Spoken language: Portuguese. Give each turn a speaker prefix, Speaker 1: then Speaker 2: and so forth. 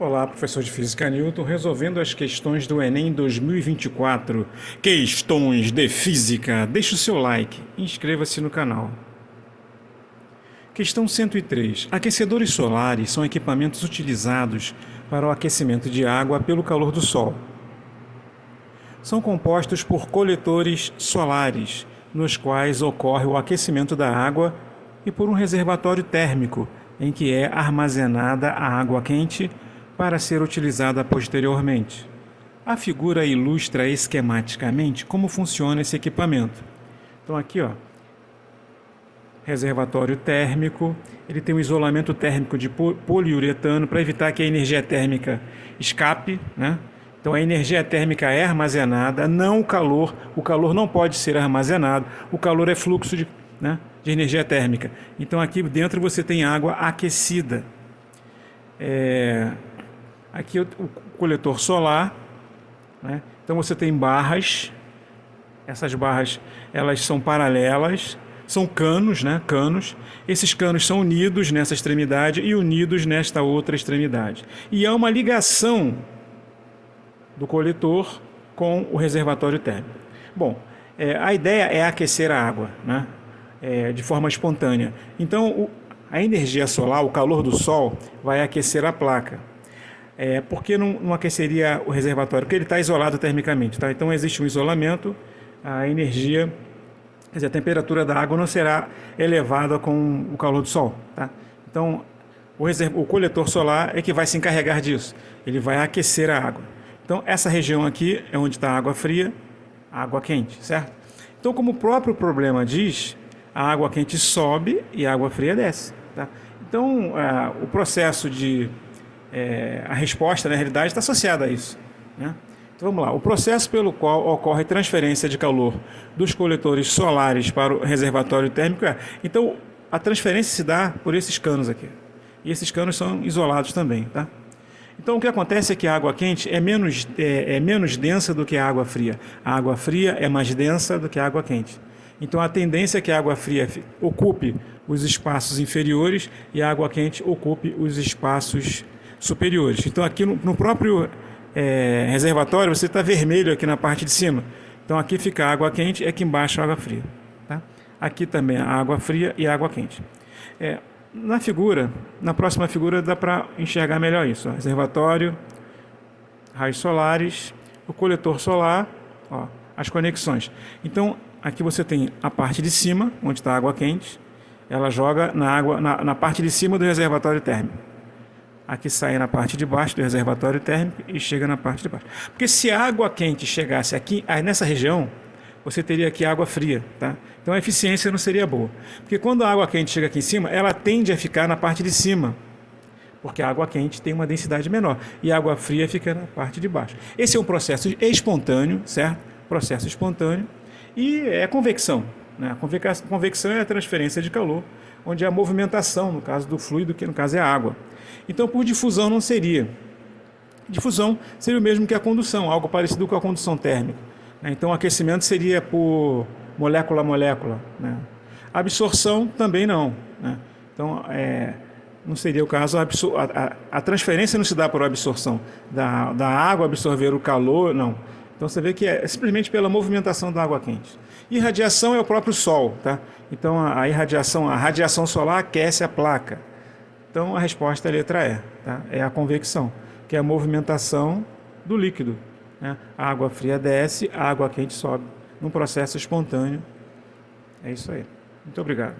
Speaker 1: Olá, professor de Física Newton, resolvendo as questões do Enem 2024. Questões de Física. Deixe o seu like e inscreva-se no canal. Questão 103. Aquecedores solares são equipamentos utilizados para o aquecimento de água pelo calor do Sol. São compostos por coletores solares, nos quais ocorre o aquecimento da água, e por um reservatório térmico, em que é armazenada a água quente para ser utilizada posteriormente. A figura ilustra esquematicamente como funciona esse equipamento. Então aqui, reservatório térmico, ele tem um isolamento térmico de poliuretano para evitar que a energia térmica escape, né? Então a energia térmica é armazenada, não o calor não pode ser armazenado, o calor é fluxo de energia térmica. Então aqui dentro você tem água aquecida. Aqui o coletor solar, né? Então você tem barras, essas barras elas são paralelas, são canos, né? Canos. Esses canos são unidos nessa extremidade e unidos nesta outra extremidade. E há uma ligação do coletor com o reservatório térmico. Bom, a ideia é aquecer a água, né? De forma espontânea. Então a energia solar, o calor do Sol, vai aquecer a placa. Por que não aqueceria o reservatório? Porque ele está isolado termicamente. Tá? Então existe um isolamento, a energia, quer dizer, a temperatura da água não será elevada com o calor do Sol. Tá? Então o coletor solar é que vai se encarregar disso. Ele vai aquecer a água. Então essa região aqui é onde está a água fria, a água quente, certo? Então, como o próprio problema diz, a água quente sobe e a água fria desce. Tá? Então o processo a resposta, na realidade, está associada a isso, né? Então vamos lá. O processo pelo qual ocorre transferência de calor dos coletores solares para o reservatório térmico então a transferência se dá por esses canos aqui. E esses canos são isolados também, tá? Então o que acontece é que a água quente é menos densa do que a água fria. A água fria é mais densa do que a água quente. Então a tendência é que a água fria ocupe os espaços inferiores e a água quente ocupe os espaços superiores. Então aqui no próprio reservatório você está vermelho aqui na parte de cima. Então aqui fica a água quente e aqui embaixo a água fria. Tá? Aqui também a água fria e a água quente. Na próxima figura dá para enxergar melhor isso. Reservatório, raios solares, o coletor solar, as conexões. Então aqui você tem a parte de cima, onde está a água quente, ela joga na parte de cima do reservatório térmico. Aqui sai na parte de baixo do reservatório térmico e chega na parte de baixo. Porque se a água quente chegasse aqui, nessa região, você teria aqui água fria, tá? Então a eficiência não seria boa. Porque quando a água quente chega aqui em cima, ela tende a ficar na parte de cima. Porque a água quente tem uma densidade menor. E a água fria fica na parte de baixo. Esse é um processo espontâneo, certo? Processo espontâneo. E é convecção, né? A convecção é a transferência de calor, onde é a movimentação, no caso do fluido, que no caso é a água. Então, por difusão não seria. Difusão seria o mesmo que a condução, algo parecido com a condução térmica. Então, o aquecimento seria por molécula a molécula. Né? Absorção também não. Né? Então, não seria o caso. A transferência não se dá por absorção. Da água absorver o calor, não. Então, você vê que é simplesmente pela movimentação da água quente. Irradiação é o próprio Sol. Tá? Então, a radiação solar aquece a placa. Então, a resposta é a letra E. Tá? É a convecção, que é a movimentação do líquido. Né? A água fria desce, a água quente sobe, num processo espontâneo. É isso aí. Muito obrigado.